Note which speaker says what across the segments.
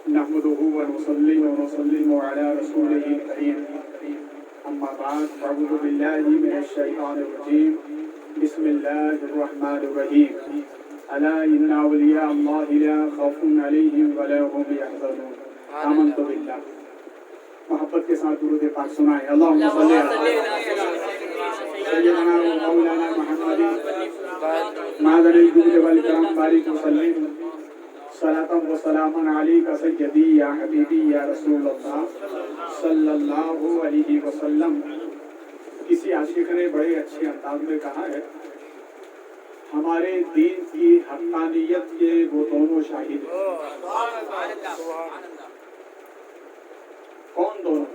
Speaker 1: نحمده ونصلي ونسلم على رسوله الكريم أما بعد فأعوذ بالله من الشيطان الرجيم بسم الله الرحمن الرحيم ألا إن أولياء الله لا خوف عليهم ولا هم يحزنون آمنت بالله. محبت کے ساتھ درود پاک سنائیں. اللهم صل على سيدنا مولانا محمد معدن الجود والكرم بارك وسلم صلاة وسلاما عليك سيدي يا حبيبي يا رسول اللہ صلی اللہ علیہ وسلم. کسی عاشق نے بڑے اچھے انداز میں کہا ہے ہمارے دین کی حقانیت کے وہ دونوں شاہد ہیں. کون دونوں؟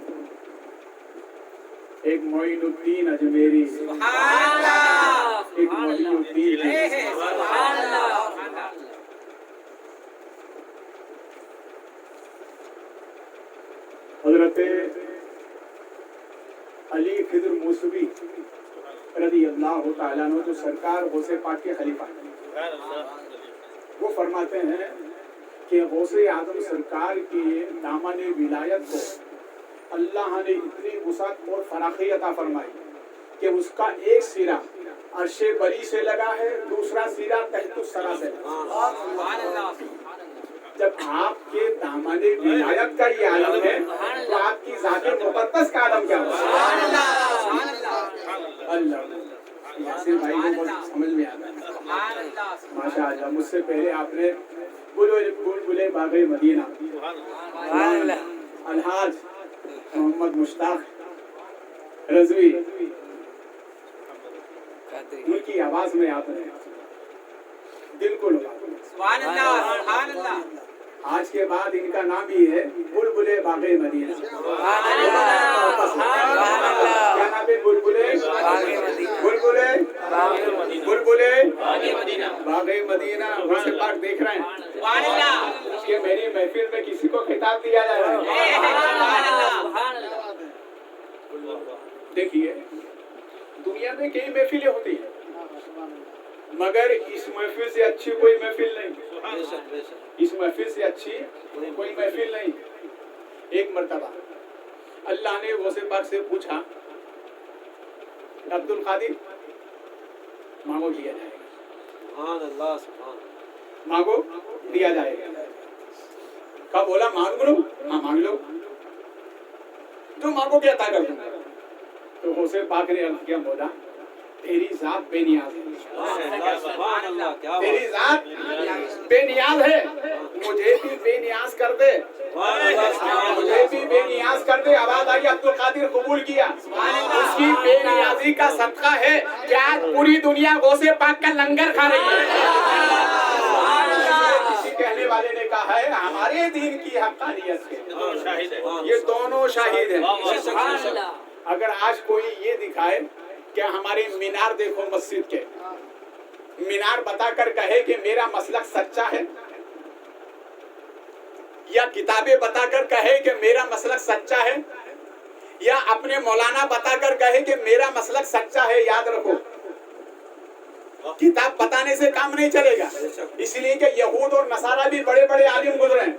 Speaker 1: ایک معین الدین اجمیری، ایک ولی الدین. حضرت علی خضر موسوی رضی اللہ تعالیٰ عنہ جو سرکار غوث پاک کے خلیفہ ہیں، وہ فرماتے ہیں کہ غوث اعظم سرکار کی دامن ولایت کو اللہ نے اتنی وسعت اور فراخی عطا فرمائی کہ اس کا ایک سرا عرش بری سے لگا ہے، دوسرا سرا تحت الثری سے. جب آپ کے دامن ولایت کا یہ عالم ہے تو آپ کی ذات مقدس کا عالم کیا ہوگا؟ اللہ یاسر بھائی کو بہت سمجھ میں آتا ہے ماشاء اللہ. مجھ سے پہلے آپ نے بلبلے باغ مدینہ الحاج محمد مشتاق رضوی ان کی آواز میں آپ نے دل کو لگا. آج کے بعد ان کا نام ہی ہے بلبلے باغ مدینہ. کیا نام ہے؟ بلبلے بلبلے بلبلے باغ مدینہ. غوث پاک دیکھ رہے ہیں کہ میری محفل میں کسی کو خطاب دیا جا رہا ہے. دیکھیے دنیا میں کئی محفلیں ہوتی ہیں مگر اس محفل سے اچھی کوئی محفل نہیں. اس محفل سے اچھی کوئی محفل نہیں. ایک مرتبہ اللہ نے غوث پاک سے پوچھا عبد القادر مانگو دیا جائے گا. مانگو دیا جائے گا. کب بولا مانگ لو؟ ہاں مانگ لو، جو مانگو گے عطا کر دوں گا. تو غوث پاک نے عرض کیا مولا تیری ذات بے نیاز ہے، تیری ذات بے نیاز ہے، مجھے بھی بے نیاز کر دے، مجھے بھی بے نیاز کر دے. آواز آئی عبد القادر قبول کیا. اس کی بے نیازی کا صدقہ ہے کہ آج پوری دنیا غوث پاک کا لنگر کھا رہی ہے. کسی کہنے والے نے کہا ہے ہمارے دین کی حقانیت کے یہ دونوں شاہد ہیں. اگر آج کوئی یہ دکھائے کہ ہمارے مینار دیکھو مسجد کے مینار بتا کر کہے کہ میرا مسلک سچا ہے، یا کتابیں بتا کر کہے کہ میرا مسلک سچا ہے، یا اپنے مولانا بتا کر کہے کہ میرا مسلک سچا ہے، یاد رکھو کتاب بتانے سے کام نہیں چلے گا. اس لیے کہ یہود اور نصارہ بھی بڑے بڑے عالم گزرے ہیں.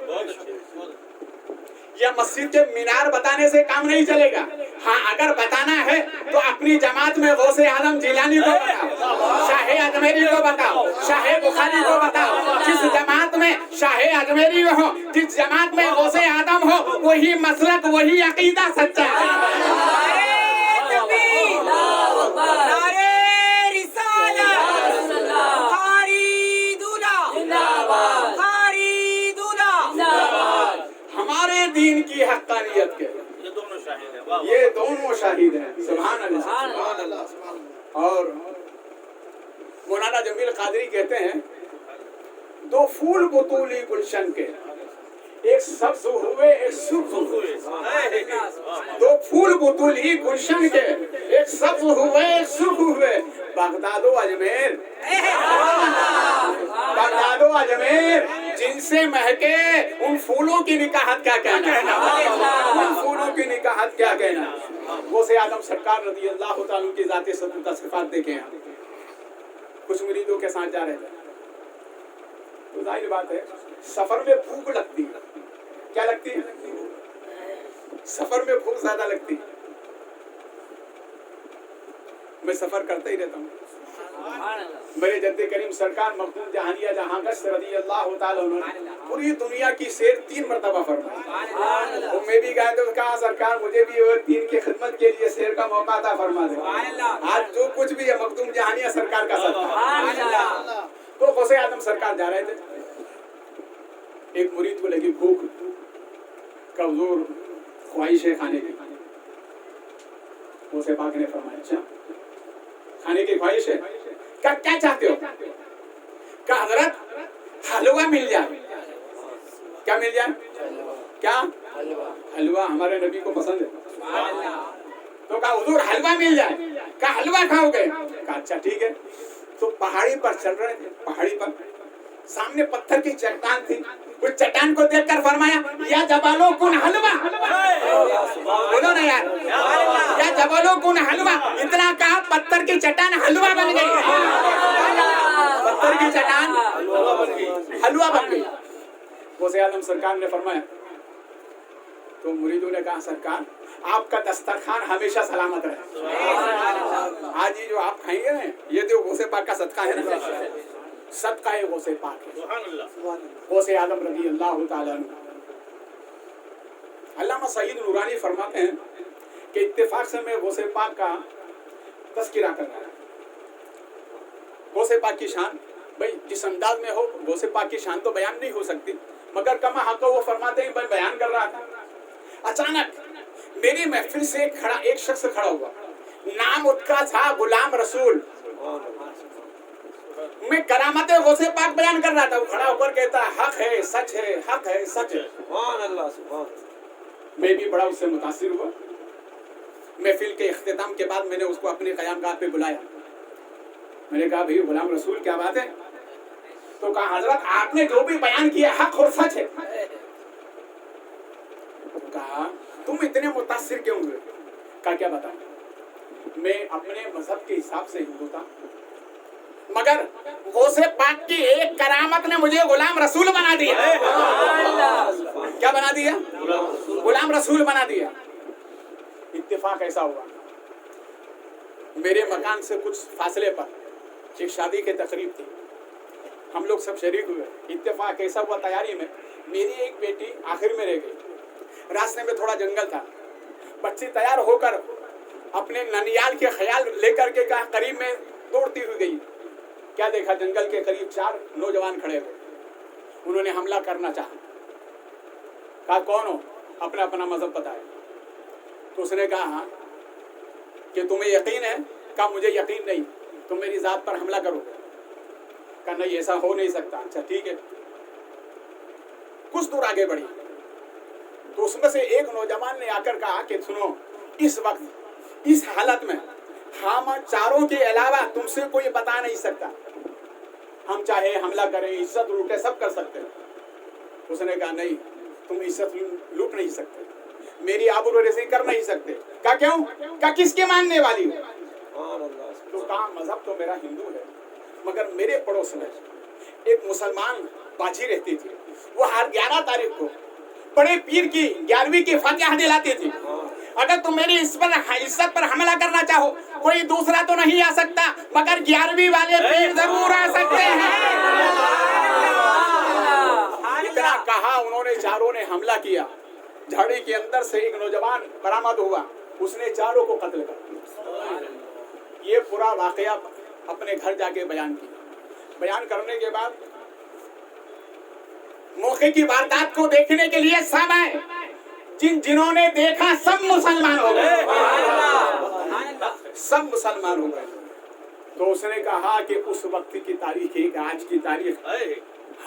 Speaker 1: یا مسجد کے مینار بتانے سے کام نہیں چلے گا. ہاں اگر بتانا ہے تو اپنی جماعت میں غوث اعظم جیلانی کو بتاؤ، شاہ اجمیری کو بتاؤ، شاہ بخاری کو بتاؤ. جس جماعت میں شاہ اجمیری ہو، جس جماعت میں غوث اعظم ہو، وہی مسلک وہی عقیدہ سچا ہے. دین کی حقانیت کے یہ دونوں شاہد ہیں. سبحان اللہ. اور مولانا جمیل قادری کہتے ہیں دو پھول بطولی گلشن کے ایک سبز ہوئے ایک سرخ ہوئے. دو پھول بطولی گلشن کے ایک سبز ہوئے ایک سرخ ہوئے. بغداد و اجمیر بغداد و اجمیر جن سے مہکے ان پھولوں کی نکاحت کیا کہنا، ان پھولوں کی نکاحت کیا کہنا. غوث اعظم سرکار رضی اللہ تعالیٰ کی ذات ستر صفات دیکھیں آپ. کچھ مریدوں کے ساتھ جا رہے تھے تو ظاہر بات ہے سفر میں بھوک لگتی ہے کیا لگتی ہے؟ سفر میں بھوک زیادہ لگتی ہے. میں سفر کرتا ہی رہتا ہوں. میرے جد کریم سرکار مخدوم جہانیہ جہاں گشت رضی اللہ تعالیٰ عنہ نے پوری دنیا کی سیر 3 مرتبہ فرمائی. تو میں بھی گئے تو کہا سرکار مجھے بھی وہ 3 کی خدمت کے لیے سیر کا موقع عطا فرما دے. آج جو کچھ بھی ہے مخدوم جہانیہ سرکار کا صدقہ. تو غوث اعظم سرکار جا رہے تھے. ایک مرید کو لگی بھوک کمزور خواہش ہے کھانے کی. غوث پاک نے فرمایا اچھا کھانے کی خواہش ہے کیا چاہتے ہو؟ کہ حضرت حلوہ مل جائے. کیا مل جائے؟ کیا حلوہ ہمارے نبی کو پسند ہے. تو کہا حضور حلوہ مل جائے. کہا حلوہ کھاؤ گے؟ کہا اچھا ٹھیک ہے. تو پہاڑی پر چل رہے تھے. پہاڑی پر سامنے پتھر کی چٹان تھی. اس چٹان کو دیکھ کر فرمایا یا جبالو کن حلوہ. بولو نا یار یا جبالو کن حلوہ. اتنا کہا پتھر کی چٹان حلوہ بن گئی. پتھر کی چٹان حلوہ بن گئی. غوث اعظم سرکار نے فرمایا تو مریدوں نے کہا سرکار آپ کا دسترخوان ہمیشہ سلامت رہے. آج یہ جو آپ کھائیں گے نا یہ تو غوث پاک کا صدقہ ہے نا. صدقہ ہے غوث پاک ہے. غوث اعظم رضی اللہ تعالیٰ عنہ. علامہ سعید نورانی فرماتے ہیں کہ اتفاق سے میں غوث پاک کا تذکرہ کر رہا ہوں. غوث پاک کی شان بھائی جس انداز میں ہو غوث پاک کی شان تو بیان نہیں ہو سکتی مگر کما حق وہ فرماتے ہیں میں بیان کر رہا تھا. اچانک میری محفل سے ایک شخص کھڑا ہوا. نام اس کا تھا غلام رسول. میں کرامت غوث پاک بیان کر رہا تھا. وہ کھڑا ہو کر کہتا حق ہے سچ ہے حق ہے سچ ہے. سبحان اللہ سبحان. میں بھی بڑا اس سے متاثر ہوا. محفل کے اختتام کے بعد میں نے اس کو اپنے قیام گاہ پہ بلایا. میں نے کہا بھئی غلام رسول کیا بات ہے؟ تو کہا حضرت آپ نے جو بھی بیان کیا حق اور سچ ہے. تو کہا تم اتنے متاثر کیوں ہوئے؟ کہا کیا بتاؤں میں اپنے مذہب کے حساب سے ہندو تھا مگر غوث پاک کی ایک کرامت نے مجھے غلام رسول بنا دیا. کیا بنا دیا؟ غلام رسول بنا دیا. اتفاق ایسا ہوا میرے مکان سے کچھ فاصلے پر ایک شادی کی تقریب تھی. ہم لوگ سب شریک ہوئے. اتفاق ایسا ہوا تیاری میں میری ایک بیٹی آخر میں رہ گئی. راستے میں تھوڑا جنگل تھا. بچی تیار ہو کر اپنے ننیال کے خیال لے کر کے کہا قریب میں دوڑتی ہوئی گئی. کیا دیکھا جنگل کے قریب 4 نوجوان کھڑے ہوئے. انہوں نے حملہ کرنا چاہا. کہا کون ہو؟ اپنا اپنا مذہب بتایا. تو اس نے کہا کہ تمہیں یقین ہے؟ کہا مجھے یقین نہیں. تم میری ذات پر حملہ کرو. کہا نہیں ایسا ہو نہیں سکتا. اچھا ٹھیک ہے. کچھ دور آگے بڑھی تو اس میں سے ایک نوجوان نے آ کر کہا کہ سنو اس وقت اس حالت میں ہم چاروں کے علاوہ تم سے کوئی بتا نہیں سکتا. ہم چاہے حملہ کریں عزت لوٹے سب کر سکتے ہیں. اس نے کہا نہیں تم عزت لوٹ نہیں سکتے میری آبروریزی کر نہیں سکتے. کہا کیوں؟ کہا کس کے ماننے والی ہو؟ تو کہا مذہب تو میرا ہندو ہے مگر میرے پڑوس میں ایک مسلمان باجی رہتی تھی. وہ ہر 11 تاریخ کو بڑے پیر کی 11ویں کی فاتحہ دلاتی تھی. اگر تم میری عزت پر حملہ کرنا چاہو کوئی دوسرا تو نہیں آ سکتا مگر 11ویں والے پیر ضرور آ سکتے ہیں. اتنا کہا انہوں نے چاروں نے حملہ کیا. جھاڑی کے اندر سے ایک نوجوان برآمد ہوا. اس نے چاروں کو قتل کر. یہ پورا واقعہ اپنے گھر جا کے بیان کیا. بیان کرنے کے بعد موقع کی واردات کو دیکھنے کے لیے سب آئے. جنہوں نے دیکھا سب مسلمان ہو گئے. سب مسلمان ہو گئے. تو اس نے کہا کہ اس وقت کی تاریخ ایک آج کی تاریخ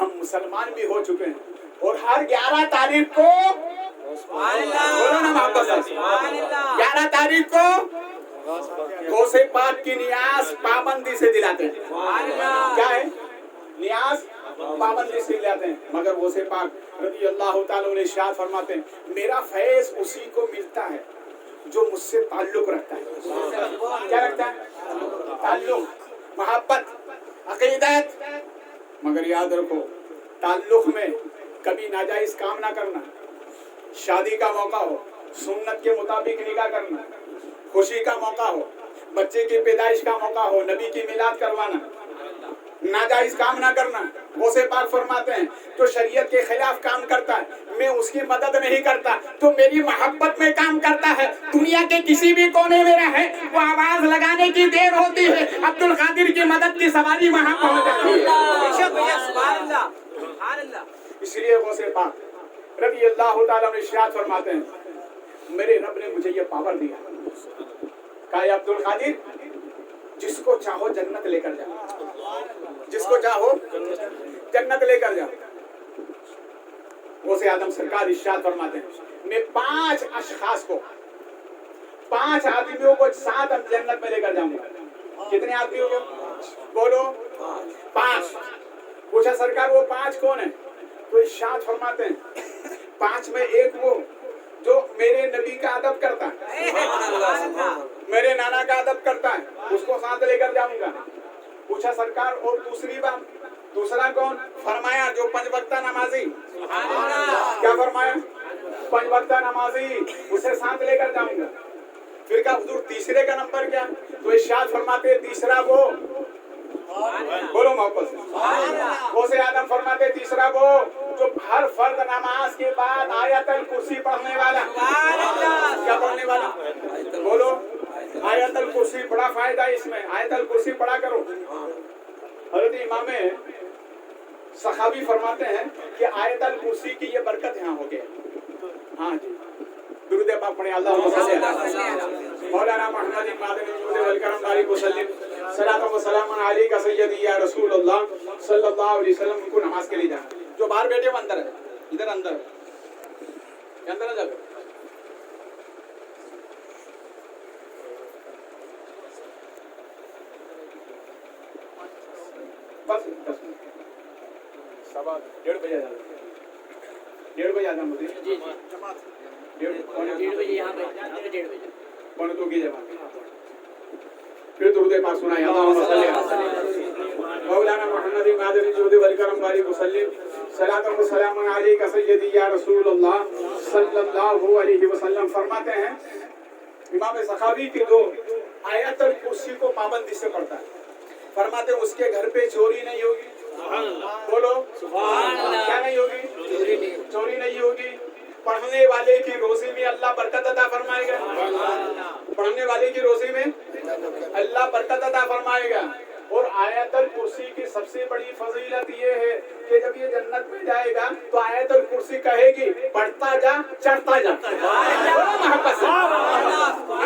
Speaker 1: ہم مسلمان بھی ہو چکے ہیں اور ہر 11 تاریخ کو 11 تاریخ کو غوث پاک کی نیاز پابندی سے دلاتے ہیں. کیا ہے نیاز؟ پابندی سے دلاتے ہیں. مگر غوث پاک رضی اللہ تعالیٰ عنہ ارشاد فرماتے ہیں میرا فیض اسی کو ملتا ہے جو مجھ سے تعلق رکھتا ہے. کیا رکھتا ہے؟ تعلق محبت عقیدت. مگر یاد رکھو تعلق میں کبھی ناجائز کام نہ کرنا. شادی کا موقع ہو، سنت کے مطابق نکاح کرنا، خوشی کا موقع ہو، بچے کی پیدائش کا موقع ہو، نبی کی میلاد کروانا، ناجائز کام نہ کرنا. غوث پاک فرماتے ہیں جو شریعت کے خلاف کام کرتا ہے میں اس کی مدد نہیں کرتا، تو میری محبت میں کام کرتا ہے دنیا کے کسی بھی کونے میں رہے، وہ آواز لگانے کی دیر ہوتی ہے عبد القادر کی مدد کی سواری وہاں پہنچ جاتی ہے. اس لیے غوث پاک رضی اللہ تعالیٰ نے ارشاد فرماتے ہیں میرے رب نے مجھے یہ پاور دیا، کہا اے عبد القادر جس کو چاہو جنت لے کر جاؤ، جس کو چاہو جنت لے کر جاؤ. غوث اعظم سرکار ارشاد فرماتے ہیں میں 5 اشخاص کو، 5 آدمیوں کو ساتھ جنت میں لے کر جاؤں گا. کتنے آدمیوں کو؟ بولو 5. پوچھا سرکار وہ 5 کون ہیں؟ تو ارشاد فرماتے ہیں 5 میں ایک وہ جو میرے نبی کا ادب کرتا ہے، میرے نانا کا ادب کرتا ہے، اس کو ساتھ لے کر جاؤں گا. پوچھا سرکار اور دوسری بات، دوسرا کون؟ فرمایا جو 5 وقتہ نمازی. کیا فرمایا؟ 5 وقتہ نمازی، اسے ساتھ لے کر جاؤں گا. پھر کہا حضور تیسرے کا نمبر کیا؟ تو ارشاد فرماتے تیسرا وہ، بولو محبت سے. غوث اعظم فرماتے تیسرا وہ جو ہر فرض نماز کے بعد آیت الکرسی پڑھنے والا. کیا پڑھنے والا؟ بولو آیت الکرسی. بڑا فائدہ ہے اس میں، آیت الکرسی پڑھا کرو. حضرت امام سخاوی فرماتے ہیں کہ آیت الکرسی کی یہ برکت یہاں ہو گیا. ہاں جی درود پاک پڑھیں. اللہم صلی علی مولانا محمد مادنی الجود والکرم بارک وسلم صلاۃ و سلام علیک سیدی یا رسول اللہ صلی اللہ علیہ وسلم. ان کو نماز کے لیے جانا. جو باہر بیٹھے وہ اندر ہے، ادھر اندر ہے، اندر نہ جاؤ. بس 10 منٹ، 1:15 بجے آ جانا. 1:30 بجے آنا مجھے. جی جی 1:30 بجے یہاں پہ 1:30 بجے 1:02 کی جماعت. پھر درود پاک سنائیں. اللہم صلی علی مولانا محمد مادنی الجود والکرم بارک وسلم صلاۃ و سلام علیک سیدی یا رسول اللہ صلی اللہ علیہ وسلم. فرماتے ہیں امام سخاوی کی جو آیت الکرسی کو پابندی سے پڑھتا ہے، فرماتے ہیں اس کے گھر پہ چوری نہیں ہوگی. بولو کیا نہیں ہوگی؟ چوری نہیں ہوگی. پڑھنے والے کی روزی میں اللہ برکت عطا فرمائے گا. پڑھنے والے کی روزی میں اللہ برکت عطا فرمائے گا. اور آیت الکرسی کی سب سے بڑی فضیلت یہ ہے کہ جب یہ جنت میں جائے گا تو آیت الکرسی کہے گی بڑھتا جا چڑھتا جا. محبت سے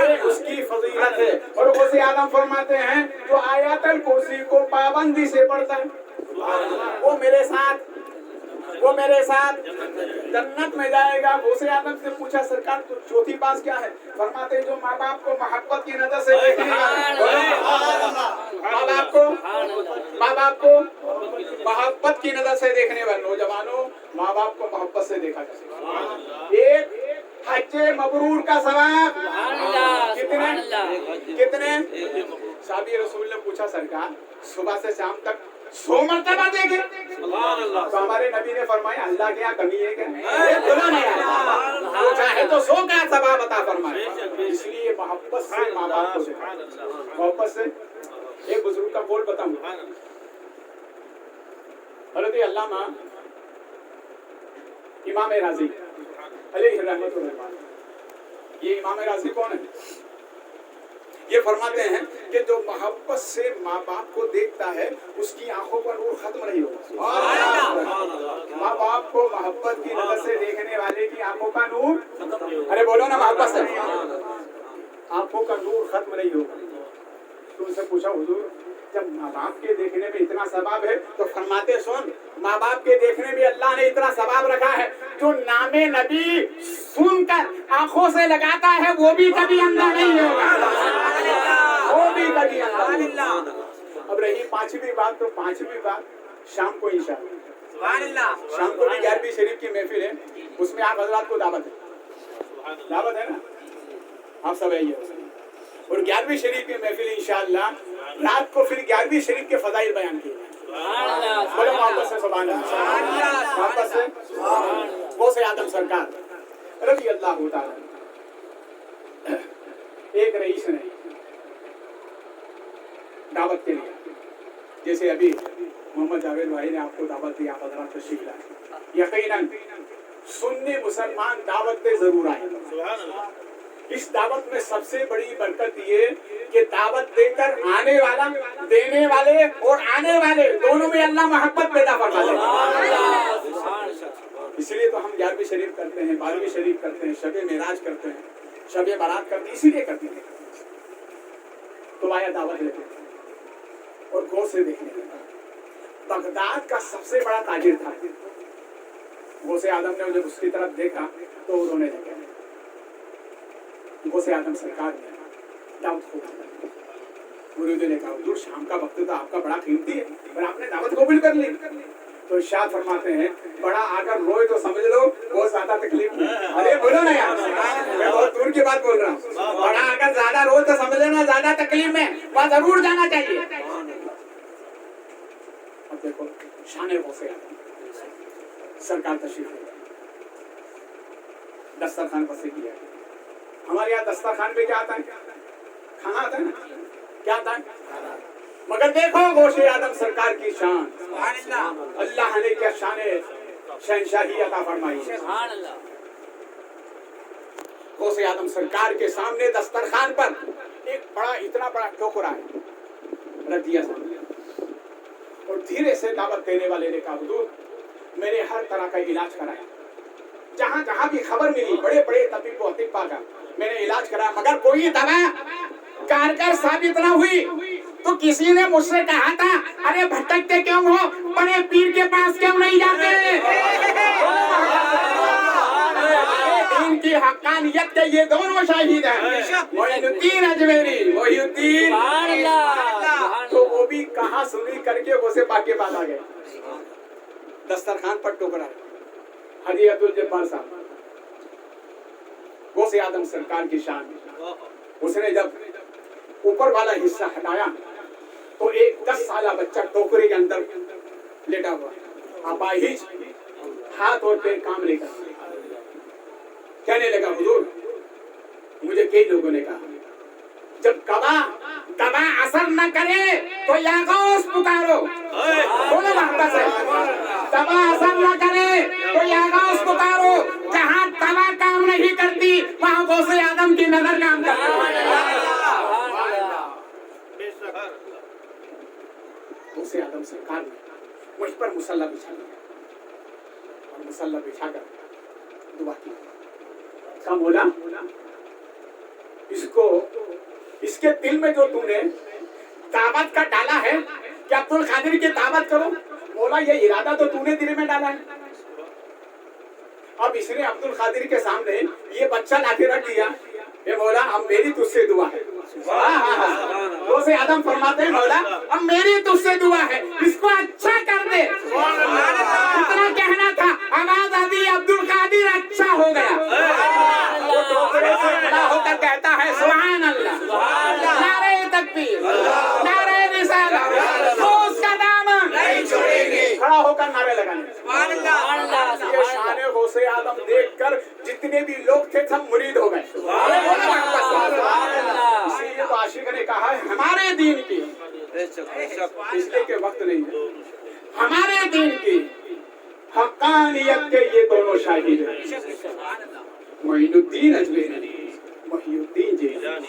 Speaker 1: یہ اس کی فضیلت ہے. اور غوث اعظم فرماتے ہیں جو آیت الکرسی کو پابندی سے پڑھتا ہے وہ میرے ساتھ جنت میں جائے گا. غوث اعظم سے پوچھا سرکار تو چوتھی بات کیا ہے؟ فرماتے ہیں جو ماں باپ کو محبت کی نظر سے دیکھنے والا، ماں باپ کو محبت کی نظر سے دیکھنے والے. نوجوانوں ماں باپ کو محبت سے دیکھا جائے. ایک حج مبرور کا ثواب کتنے؟ صحابی رسول نے پوچھا سرکار صبح سے شام تک 100 مرتبہ دیکھے تو ہمارے نبی نے فرمایا اللہ کے یہاں کمی ہے کہ چاہے تو 100 کا ثواب عطا فرمائے. اس لیے محبت سے ماں باپ کو دیکھا. محبت سے. ایک بزرگ کا قول بتاؤں. حضرت علامہ امام راضی علیہ رحمۃ اللہ. یہ امام راضی کون ہے؟ یہ فرماتے ہیں کہ جو محبت سے ماں باپ کو دیکھتا ہے اس کی آنکھوں پر نور ختم نہیں ہوتا. ماں باپ کو محبت کی نظر سے دیکھنے والے کی آنکھوں کا نور، ارے بولو نا محبت سے، آنکھوں کا نور ختم نہیں ہوگا. تو ان سے پوچھا حضور جب ماں باپ کے دیکھنے میں اتنا ثواب ہے تو فرماتے سن ماں باپ کے دیکھنے میں اللہ نے اتنا ثواب رکھا ہے جو نام نبی سن کر آنکھوں سے لگاتا ہے وہ بھی کبھی اندھا نہیں ہوگا، وہ بھی کبھی اندھا. اب رہی 5ویں بات، تو 5ویں بات شام کو انشاءاللہ شام کو بھی 11ویں شریف کی محفل ہے، اس میں آپ حضرات کو دعوت ہے نا، آپ سب آئیے. اور 11ویں شریف کی محفل انشاءاللہ رات کو پھر 11ویں شریف کے فضائل بیان کیے جائیں. بڑے محبت سے سبحان اللہ، محبت سے. غوث اعظم سرکار رضی اللہ تعالیٰ، ایک رئیس نے دعوت کے لیے، جیسے ابھی محمد جاوید بھائی نے آپ کو دعوت دی، آپ حضرات تشریف لائے، یقیناً سنی مسلمان دعوت پہ ضرور آئے. اس دعوت میں سب سے بڑی برکت یہ کہ دعوت دے کر آنے والا، دینے والے اور آنے والے دونوں میں اللہ محبت پیدا فرما دے. اس لیے تو ہم 11ویں شریف کرتے ہیں، 12ویں شریف کرتے ہیں، شب معراج کرتے ہیں، شب برات کرتے ہیں، اسی لیے کرتے ہیں. تو آیا دعوت لیتے اور غور سے دیکھنے لگا. بغداد کا سب سے بڑا تاجر تھا. غوث اعظم نے جب اس کی طرف دیکھا تو رونے لگے. غوث اعظم سرکار نے دعوت قبول کر لی. مریدوں نے کہا حضور شام کا وقت تھا، آپ کا بڑا قیمتی ہے اور آپ نے دعوت قبول کر لی. تو ارشاد فرماتے ہیں بڑا اگر روئے تو سمجھ لو بہت زیادہ تکلیف میں. ارے بولو نا یار، میں بہت دور کی بات بول رہا ہوں. بڑا اگر زیادہ روئے تو سمجھ لینا زیادہ تکلیف میں، وہاں ضرور جانا چاہیے. اب دیکھو شان غوث اعظم سرکار تشریف لے دسترخوان پر سے کیا. ہمارے یہاں دسترخوان پہ کیا آتا ہے؟ کھانا آتا ہے نا. کیا آتا ہے؟ مگر دیکھو غوث اعظم سرکار کی شان. اللہ نے کیا شان شہنشاہی عطا فرمائی. غوث اعظم سرکار کے سامنے دسترخوان پر ایک بڑا اتنا بڑا ٹوکرا ہے رکھ دیا اور دھیرے سے دعوت دینے والے نے کہا حضور میں نے ہر طرح کا علاج کرایا، جہاں جہاں بھی خبر ملی بڑے بڑے طبیب و اطباء کا میں نے علاج کرایا، مگر کوئی دوا کارگر ثابت نہ ہوئی. تو کسی نے مجھ سے کہا تھا ارے بھٹکتے کیوں ہو، بڑے پیر کے پاس کیوں نہیں جاتے. دین کی حقانیت کے یہ دونوں شاہد ہیں، معین الدین اجمیری، محی الدین. تو وہ بھی کہاں سنی کر کے وہ سے پاک کے پاس آ گئے. دسترخوان پر ٹوکرا حاجی عبدالجبار صاحب، غوث اعظم سرکار کی شان. اس نے جب اوپر والا حصہ ہٹایا تو ایک 10 سالہ بچہ ٹوکرے کے اندر لیٹا ہوا، اپاہج، ہاتھ اور پیر کام نہیں کرتے. کہنے لگا حضور مجھے کئی لوگوں نے کہا جب دوا اثر نہ کرے تو یا غوث پکارو. بولو محبت سے، دوا اثر نہ کرے تو یا غوث پکارو. جہاں دوا کام نہیں کرتی وہاں غوث اعظم کی نظر کام کرتی. غوث اعظم سرکار نے مجھ پر مصلی بچھا دیا اور مصلی بچھا کر دعا کی. کہا مولا اس کے دل میں جو تم نے دعوت کا ڈالا ہے کہ عبد القادر کی دعوت کرو، مولا یہ ارادہ تو تم نے دل میں ڈالا ہے. اب اس نے عبد القادر کے سامنے یہ بچہ لا کے رکھ دیا. اے مولا اب میری تجھ سے دعا ہے. غوث اعظم فرماتے ہیں مولا اب میری تجھ سے دعا ہے، اس کو اچھا کر دے. اتنا کہنا تھا، آواز آدھی عبد القادر اچھا ہو گیا. وہ ٹوکرے سے کھڑا ہو کر کہتا ہے سبحان اللہ، نعرہ تکبیر، نعرہ رسالت، غوث کا دامن نہیں چھوڑیں گے. کھڑا ہو کر نعرے لگانے. یہ شان غوث اعظم دیکھ کر جتنے بھی لوگ تھے سب مرید ہو گئے. اسی لیے تو عاشق نے کہا ہے ہمارے دین کی، اس لیے کہ وقت نہیں ہے، ہمارے دین کی حقانیت کے یہ دونوں شاہد ہیں، معین الدین اجمیری، محی الدین جیلانی